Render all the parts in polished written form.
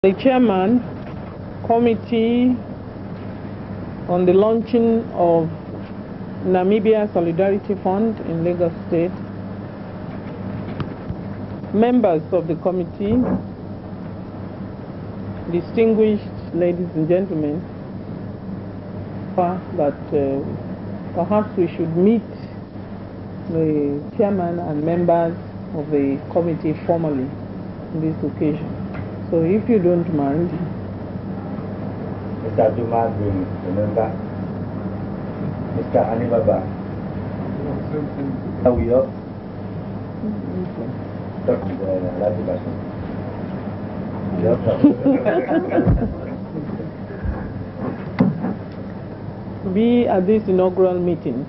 The chairman, committee on the launching of Namibia Solidarity Fund in Lagos State, members of the committee, distinguished ladies and gentlemen, that perhaps we should meet the chairman and members of the committee formally on this occasion. So if you don't mind. Mr. Juma will remember. Mr. Anibaba. Are we up? Talk to the RAJI person. Be at this inaugural meeting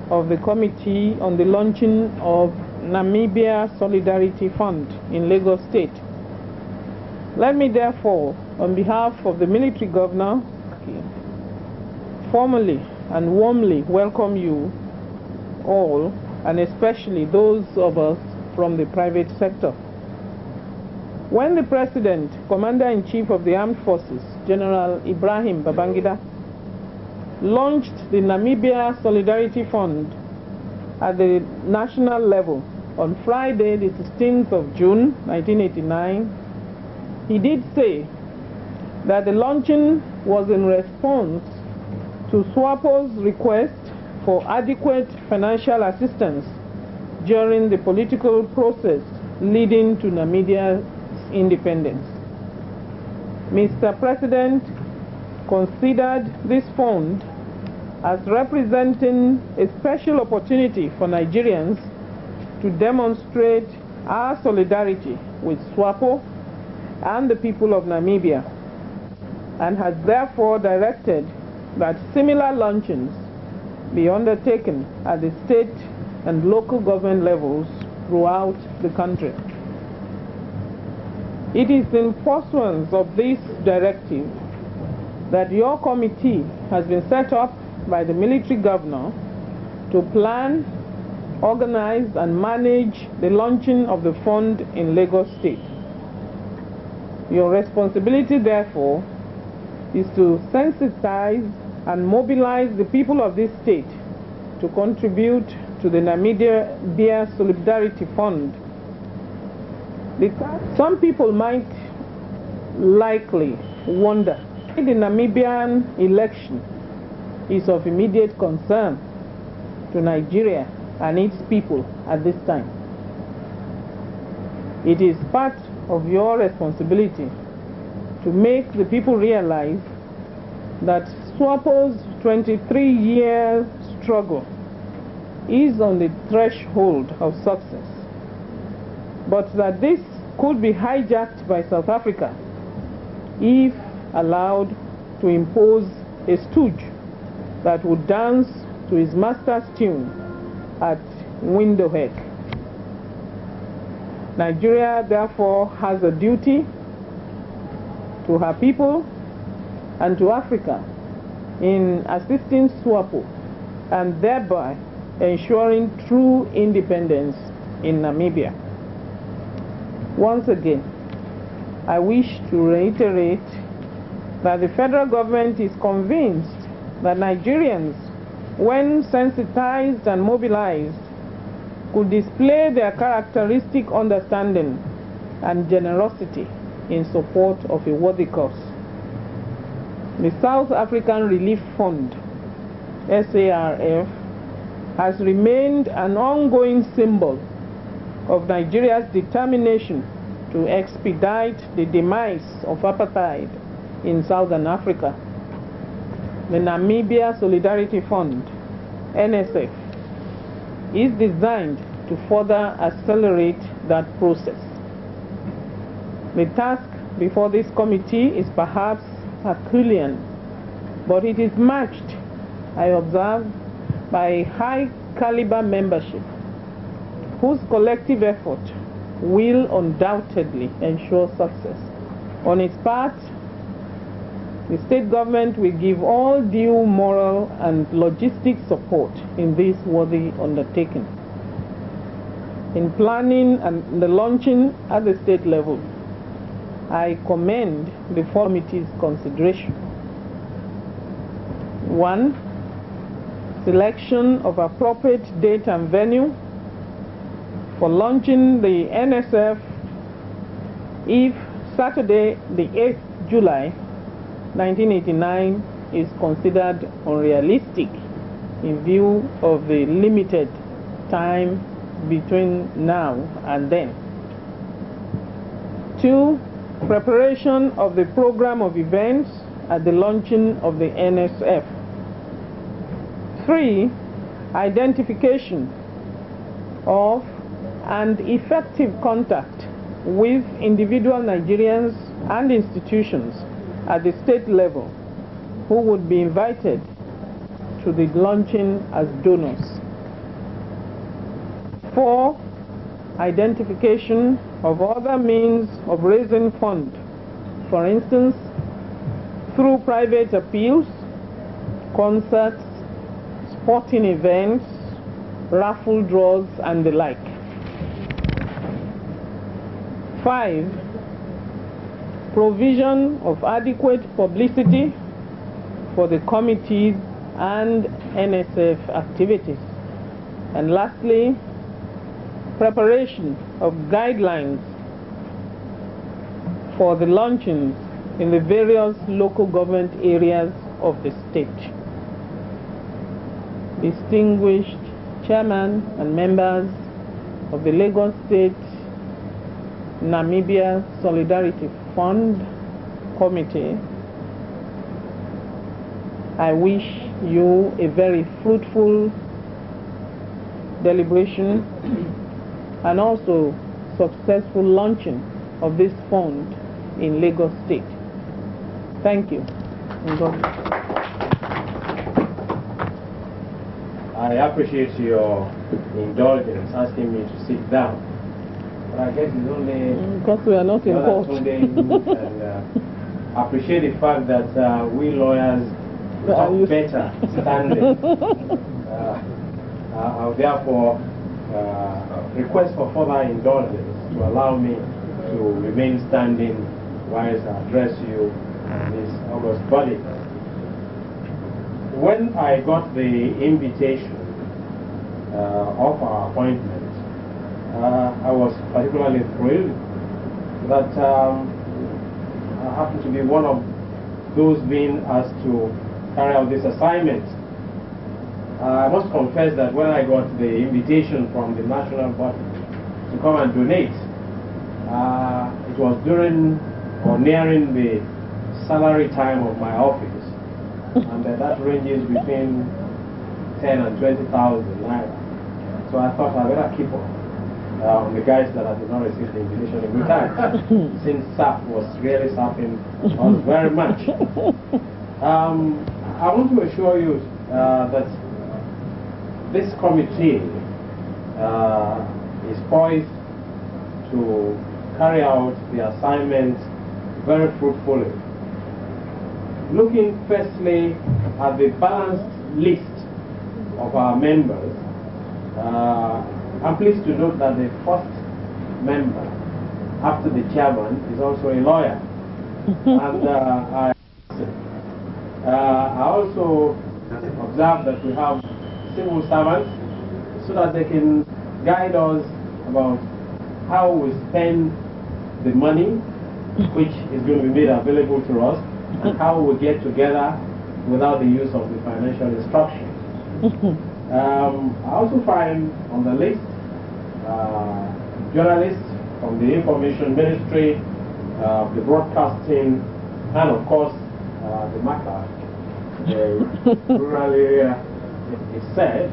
of the Committee on the launching of Namibia Solidarity Fund in Lagos State. Let me therefore, on behalf of the military governor, formally and warmly welcome you all, and especially those of us from the private sector. When the President, Commander-in-Chief of the Armed Forces, General Ibrahim Babangida, launched the Namibia Solidarity Fund at the national level on Friday, the 16th of June, 1989, he did say that the launching was in response to SWAPO's request for adequate financial assistance during the political process leading to Namibia's independence. Mr. President considered this fund as representing a special opportunity for Nigerians to demonstrate our solidarity with SWAPO and the people of Namibia, and has therefore directed that similar launchings be undertaken at the state and local government levels throughout the country. It is in pursuance of this directive that your committee has been set up by the military governor to plan, organize, and manage the launching of the fund in Lagos State. Your responsibility, therefore, is to sensitize and mobilize the people of this state to contribute to the Namibia Solidarity Fund. Some people might likely wonder if the Namibian election is of immediate concern to Nigeria and its people at this time. It is part of your responsibility to make the people realize that SWAPO's 23-year struggle is on the threshold of success, but that this could be hijacked by South Africa if allowed to impose a stooge that would dance to his master's tune at Windhoek. Nigeria, therefore, has a duty to her people and to Africa in assisting SWAPO and thereby ensuring true independence in Namibia. Once again, I wish to reiterate that the federal government is convinced that Nigerians, when sensitized and mobilized, could display their characteristic understanding and generosity in support of a worthy cause. The South African Relief Fund, SARF, has remained an ongoing symbol of Nigeria's determination to expedite the demise of apartheid in Southern Africa. The Namibia Solidarity Fund, NSF, is designed to further accelerate that process. The task before this committee is perhaps Herculean, but it is matched, I observe, by a high-caliber membership whose collective effort will undoubtedly ensure success. On its part, the state government will give all due moral and logistic support in this worthy undertaking. In planning and the launching at the state level, I commend the committee's consideration. 1. Selection of appropriate date and venue for launching the NSF if Saturday, the 8th July 1989 is considered unrealistic in view of the limited time between now and then. 2. Preparation of the program of events at the launching of the NSF. 3. Identification of and effective contact with individual Nigerians and institutions at the state level who would be invited to the launching as donors. 4. Identification of other means of raising funds, for instance, through private appeals, concerts, sporting events, raffle draws, and the like. 5. Provision of adequate publicity for the committees and NSF activities. And lastly, preparation of guidelines for the launchings in the various local government areas of the state. Distinguished Chairman and members of the Lagos State Namibia Solidarity Fund Committee, I wish you a very fruitful deliberation and also successful launching of this fund in Lagos State. Thank you. And God bless. I appreciate your indulgence asking me to sit down. But I guess it's only because we are not in court. And appreciate the fact that we lawyers talk better standing. I'll therefore request for further indulgence to allow me to remain standing whilst I address you in this august body. When I got the invitation of our appointment, I was particularly thrilled that I happened to be one of those being asked to carry out this assignment. I must confess that when I got the invitation from the national body to come and donate, it was during or nearing the salary time of my office, and that ranges between 10 and 20,000 naira. So I thought I better keep on the guys that I did not receive the invitation in good time, since SAP was really sapping us very much. I want to assure you that this committee is poised to carry out the assignment very fruitfully. Looking firstly at the balanced list of our members, I'm pleased to note that the first member, after the chairman, is also a lawyer. And I also observe that we have civil servants so that they can guide us about how we spend the money which is going to be made available to us and how we get together without the use of the financial instructions. I also find on the list journalists from the Information Ministry, the Broadcasting, and of course the MACA, the rural area. It said,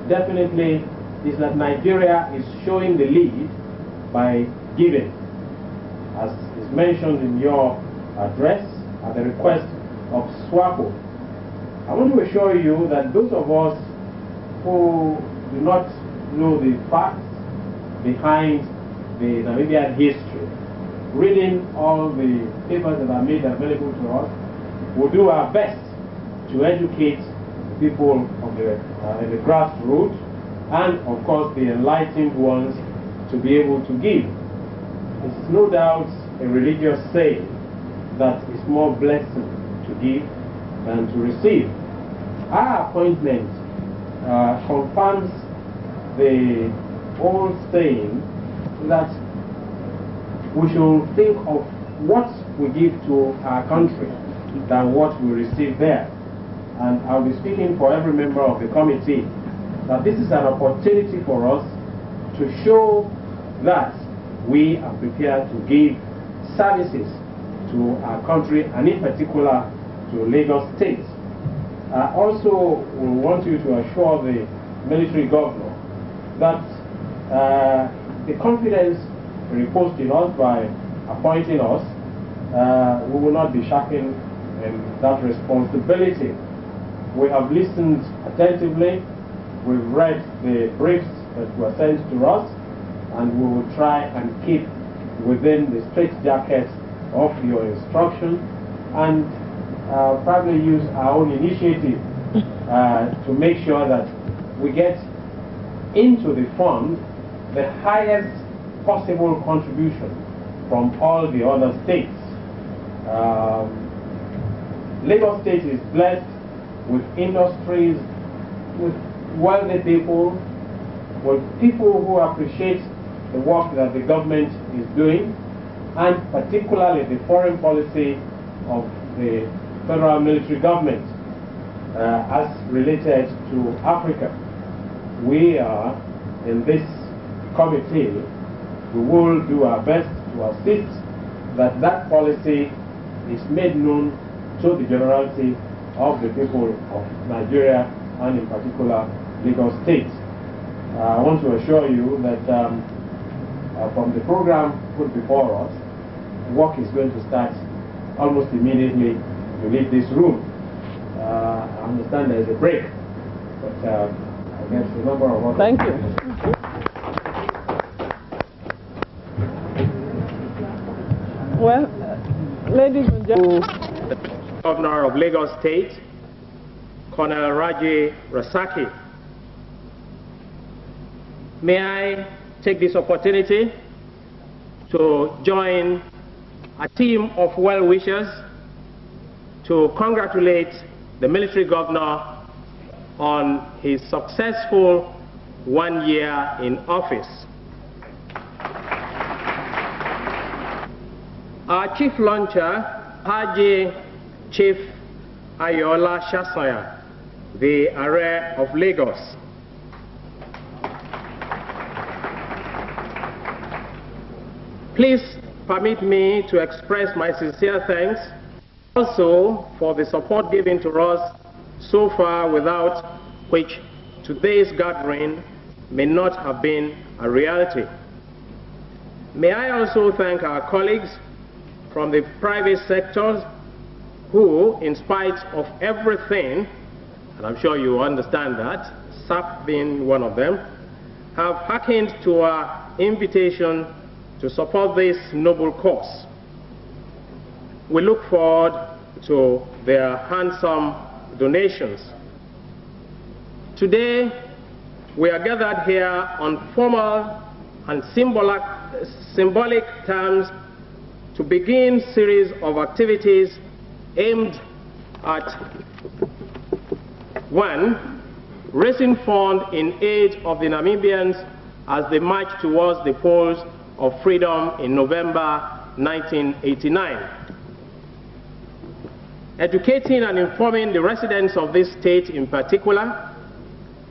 definitely is that Nigeria is showing the lead by giving, as is mentioned in your address at the request of SWAPO. I want to assure you that those of us who do not know the facts behind the Namibian history, reading all the papers that are made available to us, will do our best to educate people of the grassroots and of course the enlightened ones to be able to give. it's no doubt a religious saying that it's more blessing to give than to receive. Our appointment confirms the old saying that we should think of what we give to our country than what we receive there. And I'll be speaking for every member of the committee that this is an opportunity for us to show that we are prepared to give services to our country, and in particular to Lagos State. Also, we want you to assure the military governor that the confidence reposed in us by appointing us, we will not be shirking that responsibility. We have listened attentively, we've read the briefs that were sent to us, and we will try and keep within the straitjacket of your instruction, and probably use our own initiative to make sure that we get into the fund the highest possible contribution from all the other states. Lagos State is blessed with industries, with wealthy people, with people who appreciate the work that the government is doing, and particularly the foreign policy of the federal military government as related to Africa. We are in this committee, we will do our best to assist that that policy is made known to the generality of the people of Nigeria, and in particular Lagos State. I want to assure you that from the program put before us, work is going to start almost immediately you leave this room. I understand there is a break, but I guess the number of others. Thank you. Well, ladies and gentlemen, Governor of Lagos State, Colonel RAJI Rasaki. May I take this opportunity to join a team of well-wishers to congratulate the military governor on his successful 1 year in office. Our chief launcher, RAJI Chief Ayola Shasanya, the Ààrẹ of Lagos. Please permit me to express my sincere thanks also for the support given to us so far, without which today's gathering may not have been a reality. May I also thank our colleagues from the private sectors who, in spite of everything, and I'm sure you understand that, SAP being one of them, have hearkened to our invitation to support this noble cause. We look forward to their handsome donations. Today, we are gathered here on formal and symbolic terms to begin a series of activities aimed at 1. Raising funds in aid of the Namibians as they march towards the polls of freedom in November 1989. Educating and informing the residents of this state in particular,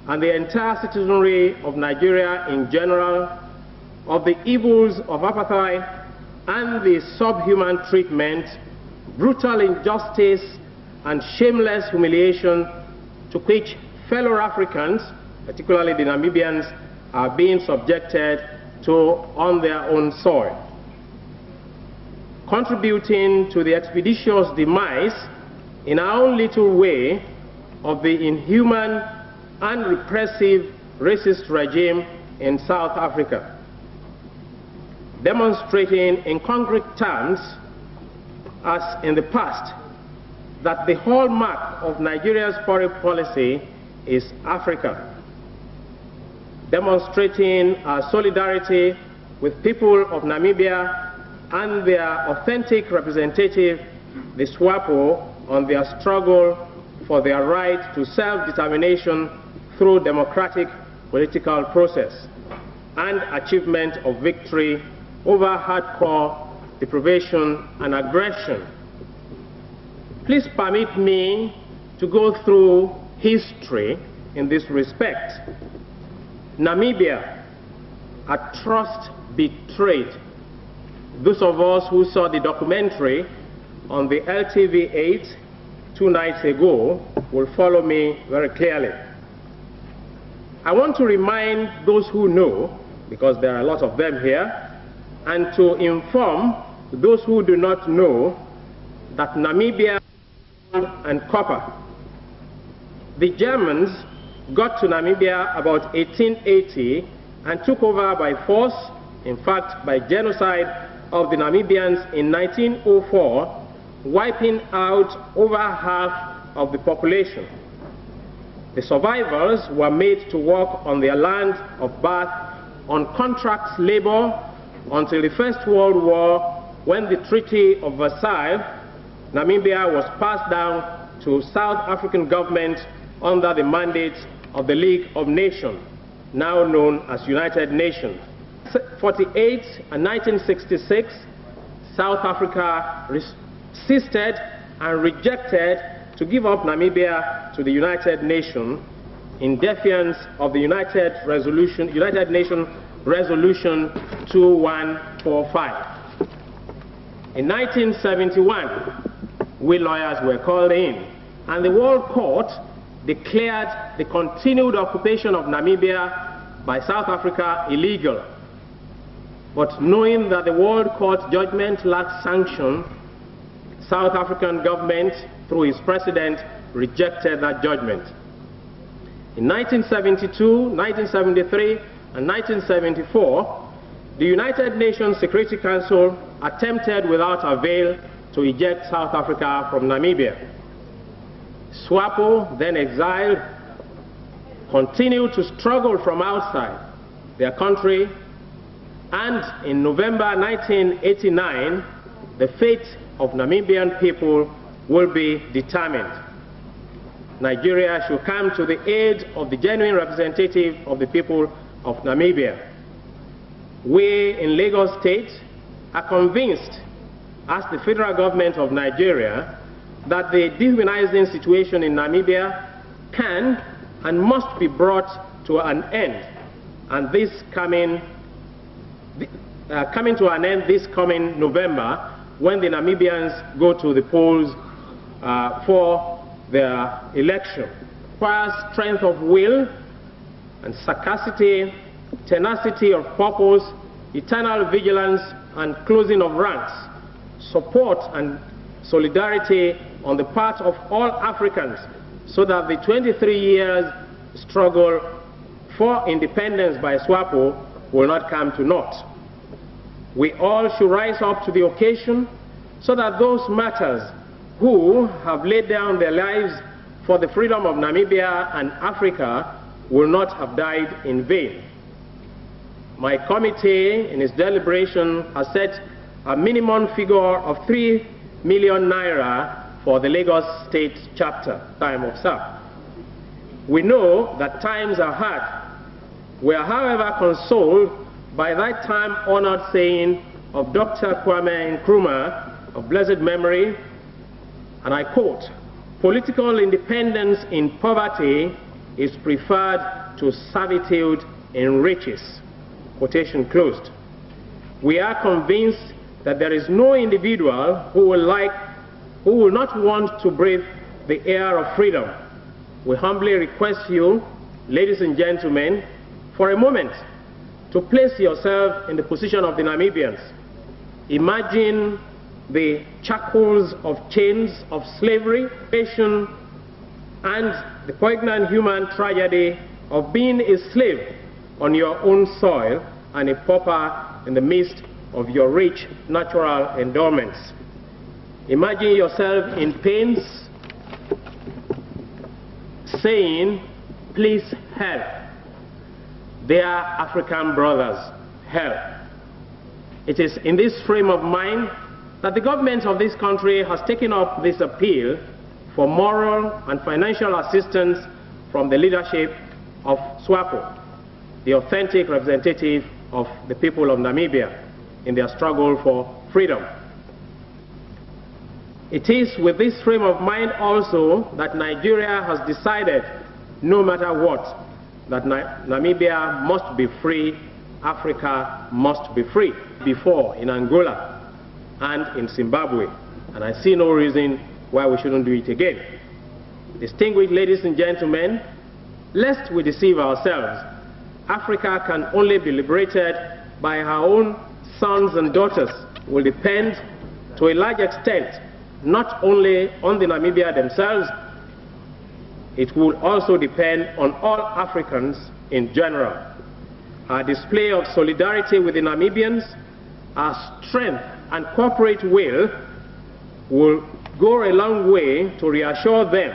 and the entire citizenry of Nigeria in general, of the evils of apartheid and the subhuman treatment, brutal injustice, and shameless humiliation to which fellow Africans, particularly the Namibians, are being subjected to on their own soil. Contributing to the expeditious demise in our own little way of the inhuman and repressive racist regime in South Africa. Demonstrating in concrete terms, as in the past, that the hallmark of Nigeria's foreign policy is Africa. Demonstrating our solidarity with people of Namibia and their authentic representative, the SWAPO, on their struggle for their right to self-determination through democratic political process and achievement of victory over hardcore deprivation and aggression. Please permit me to go through history in this respect. Namibia, a trust betrayed. Those of us who saw the documentary on the LTV8 2 nights ago will follow me very clearly. I want to remind those who know, because there are a lot of them here, and to inform those who do not know that Namibia and copper. The Germans got to Namibia about 1880 and took over by force, in fact by genocide of the Namibians in 1904, wiping out over half of the population. The survivors were made to work on their land of birth on contract labor until the First World War, when the Treaty of Versailles, Namibia was passed down to South African government under the mandate of the League of Nations, now known as United Nations. 1948 and 1966, South Africa resisted and rejected to give up Namibia to the United Nations in defiance of the United Nations Resolution 2145. In 1971, we lawyers were called in, and the World Court declared the continued occupation of Namibia by South Africa illegal. But knowing that the World Court judgment lacked sanction, South African government, through its president, rejected that judgment. In 1972, 1973, and 1974, the United Nations Security Council attempted without avail to eject South Africa from Namibia. SWAPO, then exiled, continued to struggle from outside their country, and in November 1989, the fate of Namibian people will be determined. Nigeria should come to the aid of the genuine representative of the people of Namibia. We in Lagos State are convinced, as the federal government of Nigeria, that the dehumanizing situation in Namibia can and must be brought to an end, and this coming to an end this coming November, when the Namibians go to the polls for their election. Requires strength of will and sagacity, tenacity of purpose, eternal vigilance and closing of ranks, support and solidarity on the part of all Africans, so that the 23 years struggle for independence by SWAPO will not come to naught. We all should rise up to the occasion, so that those martyrs who have laid down their lives for the freedom of Namibia and Africa will not have died in vain. My committee, in its deliberation, has set a minimum figure of 3 million naira for the Lagos State chapter, time of serve. We know that times are hard. We are, however, consoled by that time-honored saying of Dr. Kwame Nkrumah, of blessed memory, and I quote, "Political independence in poverty is preferred to servitude in riches." Quotation closed. We are convinced that there is no individual who will not want to breathe the air of freedom. We humbly request you, ladies and gentlemen, for a moment to place yourself in the position of the Namibians. Imagine the shackles of chains of slavery, passion, and the poignant human tragedy of being a slave on your own soil and a pauper in the midst of your rich natural endowments. Imagine yourself in pains, saying, "Please help." Dear African brothers, help. It is in this frame of mind that the government of this country has taken up this appeal for moral and financial assistance from the leadership of SWAPO, the authentic representative of the people of Namibia in their struggle for freedom. It is with this frame of mind also that Nigeria has decided, no matter what, that Namibia must be free, Africa must be free. Before in Angola and in Zimbabwe, and I see no reason why we shouldn't do it again. Distinguished ladies and gentlemen, lest we deceive ourselves, Africa can only be liberated by our own sons and daughters. Will depend to a large extent not only on the Namibia themselves, it will also depend on all Africans in general. Our display of solidarity with the Namibians, our strength and corporate will go a long way to reassure them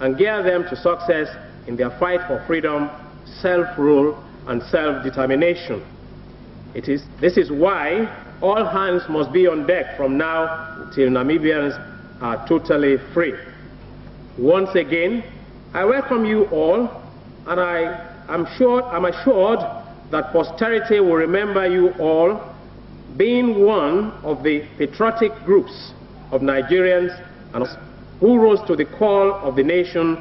and gear them to success in their fight for freedom, self-rule, and self-determination. This is why all hands must be on deck from now till Namibians are totally free. Once again, I welcome you all, and I'm assured that posterity will remember you all being one of the patriotic groups of Nigerians who rose to the call of the nation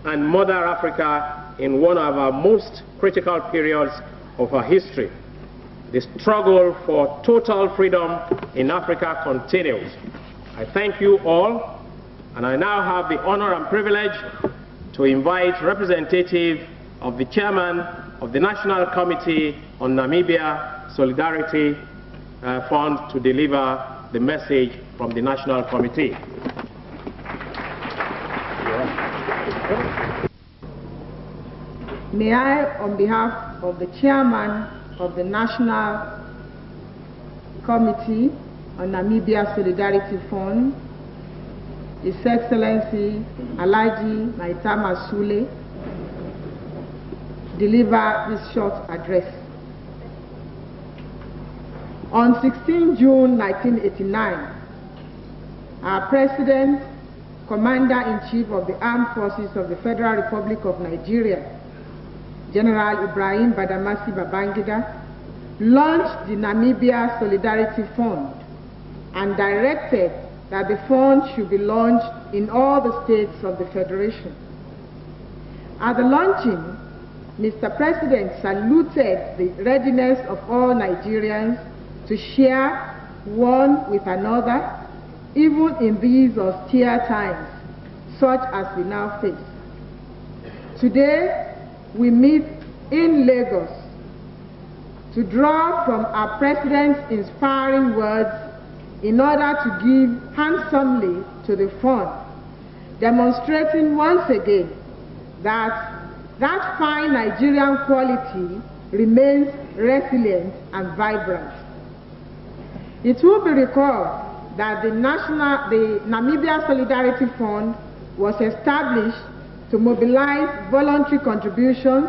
and Mother Africa in one of our most critical periods of our history. The struggle for total freedom in Africa continues. I thank you all, and I now have the honor and privilege to invite representative of the chairman of the National Committee on Namibia Solidarity Fund to deliver the message from the National Committee. May I, on behalf of the chairman of the National Committee on Namibia Solidarity Fund, His Excellency RAJI Maitama Sule, deliver this short address. On 16 June 1989, our President, Commander-in-Chief of the Armed Forces of the Federal Republic of Nigeria, General Ibrahim Badamasi Babangida, launched the Namibia Solidarity Fund and directed that the fund should be launched in all the states of the Federation. At the launching, Mr. President saluted the readiness of all Nigerians to share one with another, even in these austere times, such as we now face. Today, we meet in Lagos to draw from our President's inspiring words in order to give handsomely to the fund, demonstrating once again that fine Nigerian quality remains resilient and vibrant. It will be recalled that the Namibia Solidarity Fund was established to mobilize voluntary contributions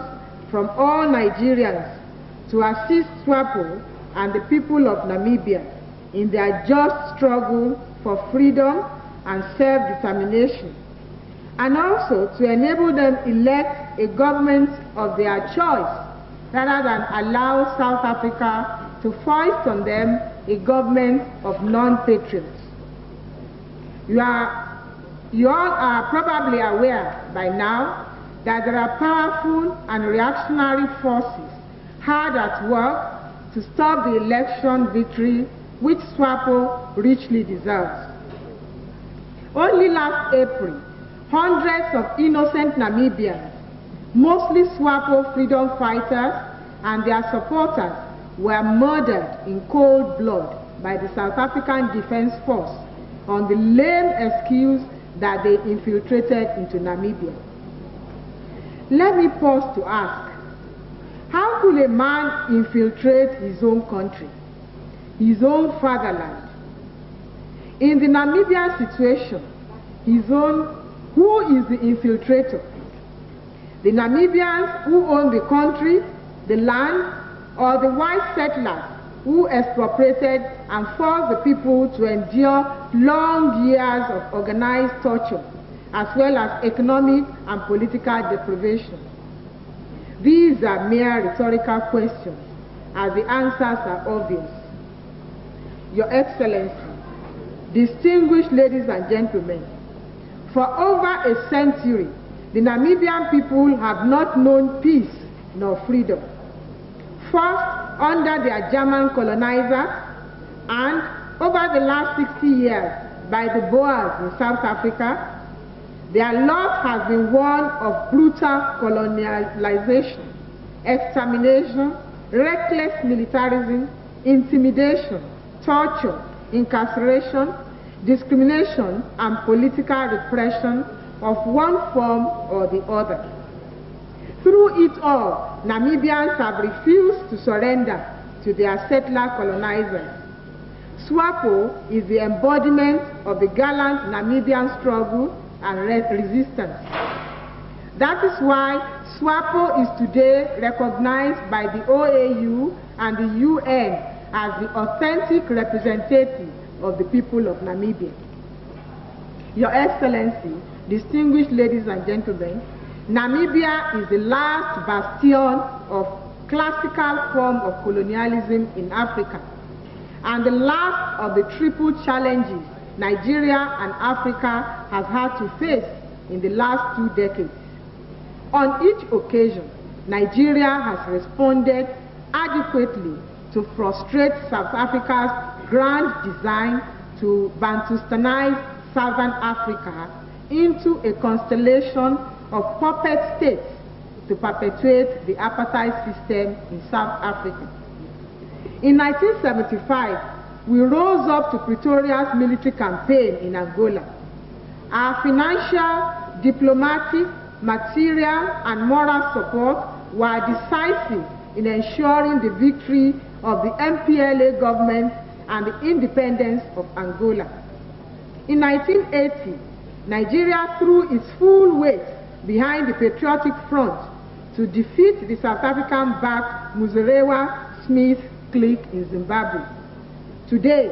from all Nigerians to assist SWAPO and the people of Namibia in their just struggle for freedom and self-determination, and also to enable them elect a government of their choice rather than allow South Africa to foist on them a government of non-patriots. You all are probably aware by now that there are powerful and reactionary forces hard at work to stop the election victory which SWAPO richly deserves. Only last April, hundreds of innocent Namibians, mostly SWAPO freedom fighters and their supporters, were murdered in cold blood by the South African Defense Force on the lame excuse that they infiltrated into Namibia. Let me pause to ask, how could a man infiltrate his own country, his own fatherland? In the Namibian situation, who is the infiltrator? The Namibians who own the country, the land, or the white settlers who expropriated and forced the people to endure long years of organized torture, as well as economic and political deprivation. These are mere rhetorical questions, as the answers are obvious. Your Excellency, distinguished ladies and gentlemen, for over a century, the Namibian people have not known peace nor freedom. First, under their German colonizers, and over the last 60 years by the Boers in South Africa, their lot has been one of brutal colonialization, extermination, reckless militarism, intimidation, torture, incarceration, discrimination, and political repression of one form or the other. Through it all, Namibians have refused to surrender to their settler colonizers. SWAPO is the embodiment of the gallant Namibian struggle and resistance. That is why SWAPO is today recognized by the OAU and the UN as the authentic representative of the people of Namibia. Your Excellency, distinguished ladies and gentlemen, Namibia is the last bastion of classical form of colonialism in Africa, and the last of the triple challenges Nigeria and Africa has had to face in the last 2 decades. On each occasion, Nigeria has responded adequately to frustrate South Africa's grand design to Bantustanize Southern Africa into a constellation of puppet states to perpetuate the apartheid system in South Africa. In 1975, we rose up to Pretoria's military campaign in Angola. Our financial, diplomatic, material, and moral support were decisive in ensuring the victory of the MPLA government and the independence of Angola. In 1980, Nigeria threw its full weight behind the Patriotic Front to defeat the South African-backed Muzorewa-Smith clique in Zimbabwe. Today,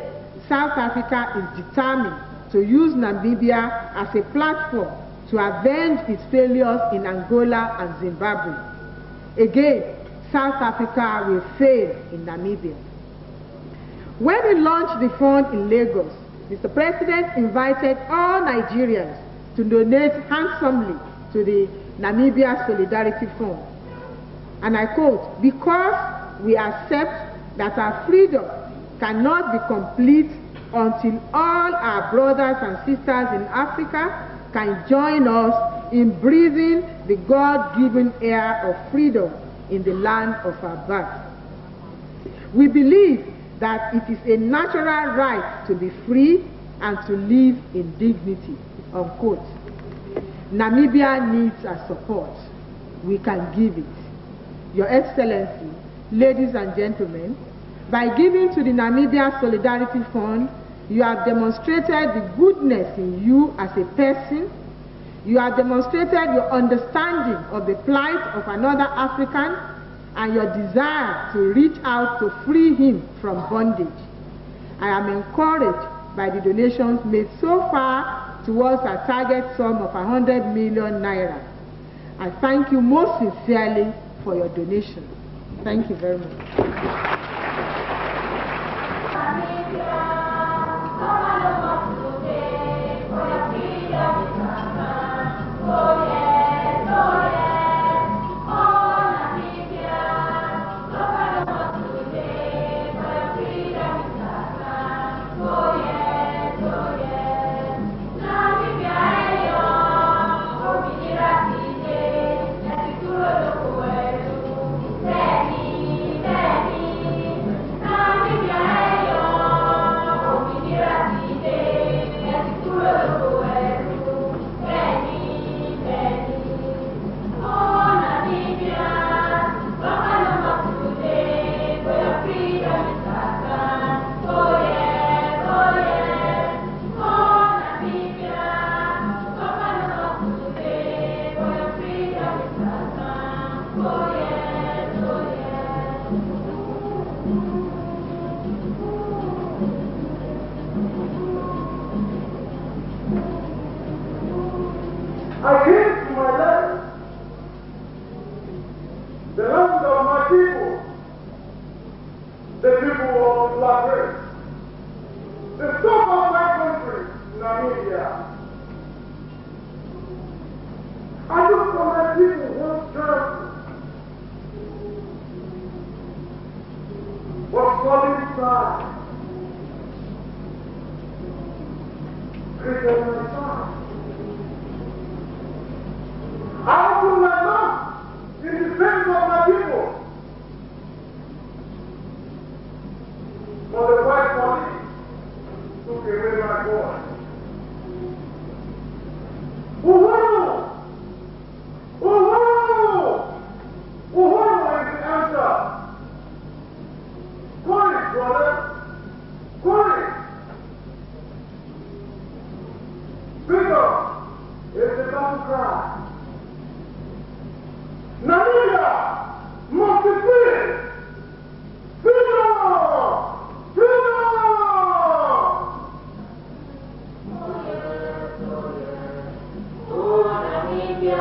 South Africa is determined to use Namibia as a platform to avenge its failures in Angola and Zimbabwe. Again, South Africa will fail in Namibia. When we launched the fund in Lagos, Mr. President invited all Nigerians to donate handsomely to the Namibia Solidarity Fund. And I quote, "Because we accept that our freedom cannot be complete until all our brothers and sisters in Africa can join us in breathing the God-given air of freedom in the land of our birth. We believe that it is a natural right to be free and to live in dignity," unquote. Namibia needs our support. We can give it. Your Excellency, ladies and gentlemen, by giving to the Namibia Solidarity Fund, you have demonstrated the goodness in you as a person. You have demonstrated your understanding of the plight of another African and your desire to reach out to free him from bondage. I am encouraged by the donations made so far towards our target sum of 100 million naira. I thank you most sincerely for your donation. Thank you very much. I came to my land, the land of my people, the people of the black race, the top of my country, Namibia. I look for my people whose strength was falling side, created my side. I open my mouth in defense of my people. For the white police took away my boy. Uhuru! Uhuru! Uhuru is the answer. Courage, brother. Courage. Freedom is the battle cry. Namibia must be free! Freedom! Freedom! Oh, Namibia!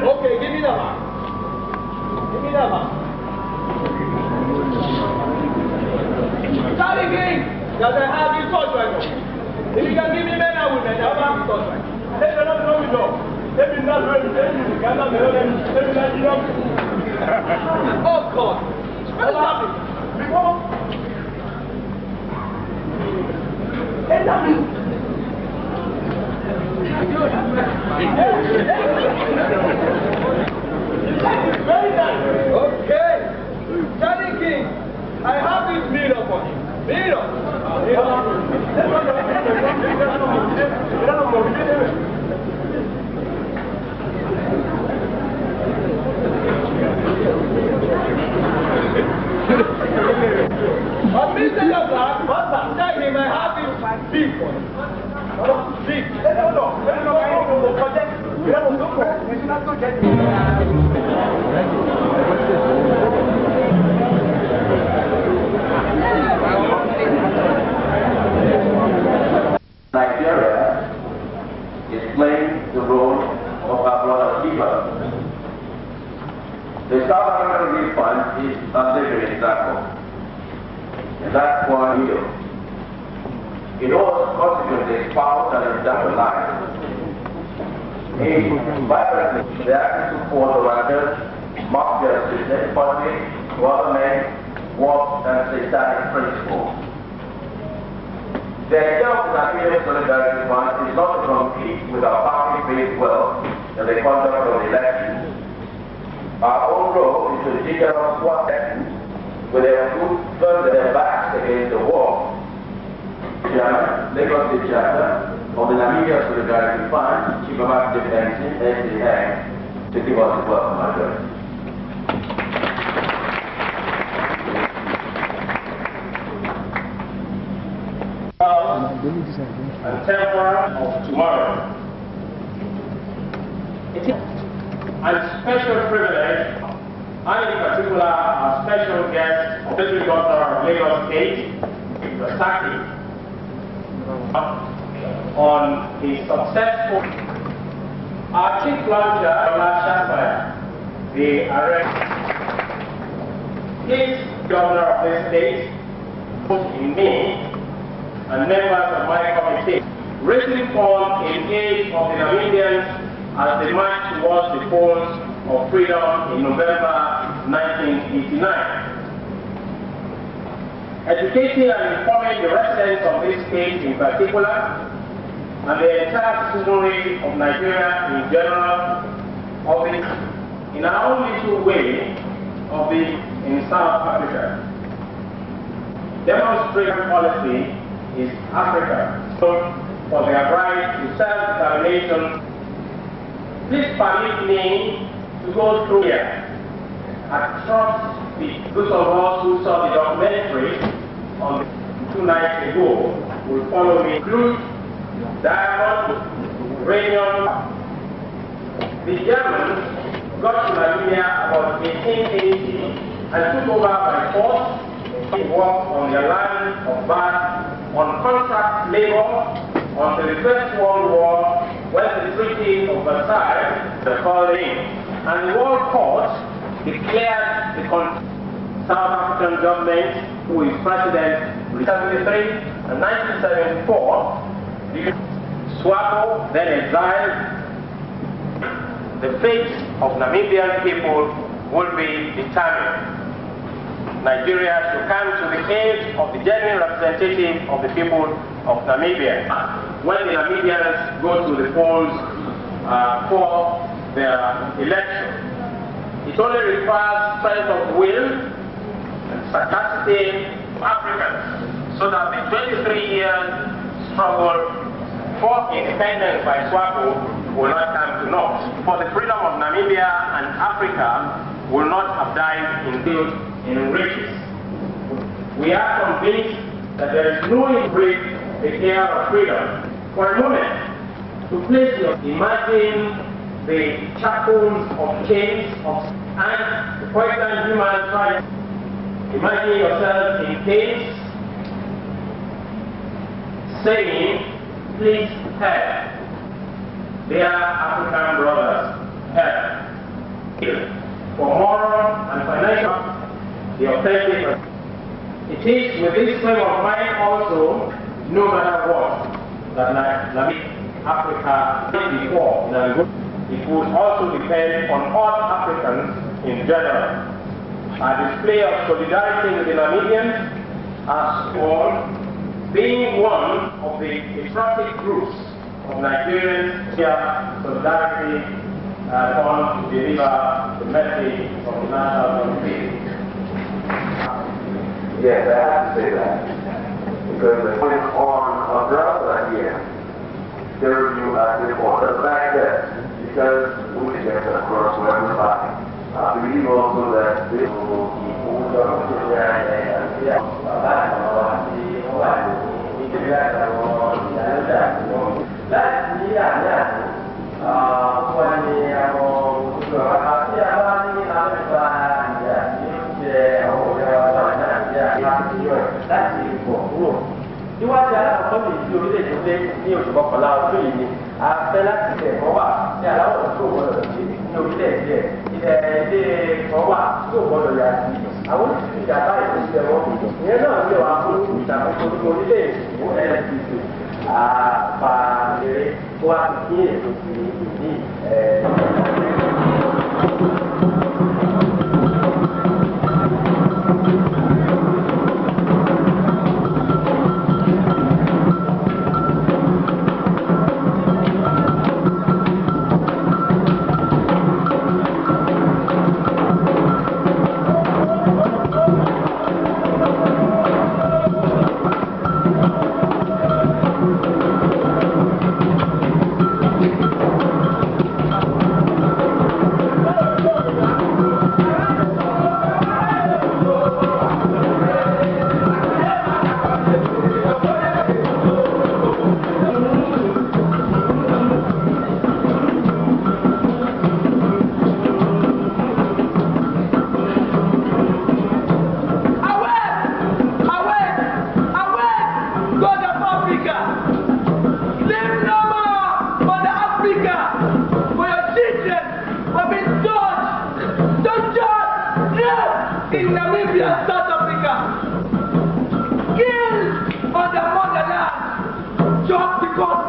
Okay, give me that one. Give me that one. Charlie King, does I have this touch right now? If you can give me men and women, I have this touch right now. Let me know we know. Let me not ready. Let me not ready. Oh God. What is happening? Before. Hey, David. Very nice. Okay. Charlie King, I have this mirror for you. Mirror. Mr. Black, tell him I have this big for him. Big. Nigeria is playing the role of our brother keeper. The South African Relief Fund is under the example. And that's for you. in all consequences, power and internalized. In violence, the active support of others, mafia system, politics, government, war, and satanic principles. The idea of the Nigerian Solidarity Fund is not to compete with our party-based wealth in the conduct of elections. Our own role is to dig out SWAT actions with their foot firm their backs against the wall. Chairman, Lagos State Chapter of the Nigerian Solidarity Fund, Chief of Active Ensign, SDN, to give us the welcome address. And temporal of tomorrow. It is a special privilege, and in particular, our special guest, Deputy Governor of Lagos State, Rasaki, on his successful chief launcher, the arrest. His governor of this state, in me, and members of my committee, raising funds in aid of the Namibians as they march towards the polls of freedom in November 1989. Educating and informing the residents of this state in particular, and the entire citizenry of Nigeria in general, of the, in our own little way, of the in South Africa. Demonstration policy is Africa, so for their right to self-determination. Please permit me to go through here. I trust those of us who saw the documentary on 2 nights ago will follow me through diamond, uranium. The Germans got to Namibia about 1880 and took over by force. They worked on their land of birth on contract labor until the First World War, when the Treaty of Versailles was called in, and the World Court declared the South African government, who is president, in 1973 and 1974, SWAPO then exiled. The fate of Namibian people will be determined. Nigeria should come to the aid of the genuine representative of the people of Namibia. When the Namibians go to the polls for their election, it only requires strength of will and sagacity of Africans, so that the 23 years struggle for independence by SWAPO will not come to naught. For the freedom of Namibia and Africa will not have died in riches. We are convinced that there is no way to break the air of freedom. For a moment, to place your imagine the shackles of chains and the poison human trial. Imagine yourself in caves saying, please help. Dear African brothers, help. For moral and financial, the authentic. It is with this frame of mind also, no matter what, that Africa did before, it would also depend on all Africans in general. A display of solidarity with the Namibians as for being one of the patriotic groups of Nigerians here, solidarity on to deliver the message from the national unity. Yes, I have to say that. Because the point on a brother here, serve you as the order back there, because we get across where we're fighting. I believe also that this will be níwájú alákọ̀ọ́bí ìlú orílẹ̀-èdè pé ní oṣù kọkànlá ọdún yìí ni a fẹ́ láti tẹ̀ kọ́ wà ní aláwọ̀ tó wọ́n lọ sí ní orílẹ̀-èdè ilé kan wà tí ò gbọdọ̀ yà sí àwọn oníṣìṣẹ́ ìjàmbá ìfúnṣẹ́ wọn ìyẹn náà lè wà fún ìṣàkóso orílẹ̀ èdè NNPC àpàlẹ́ kó wá sí kí èso sí ìdí in Namibia, South Africa, killed on the motherland just because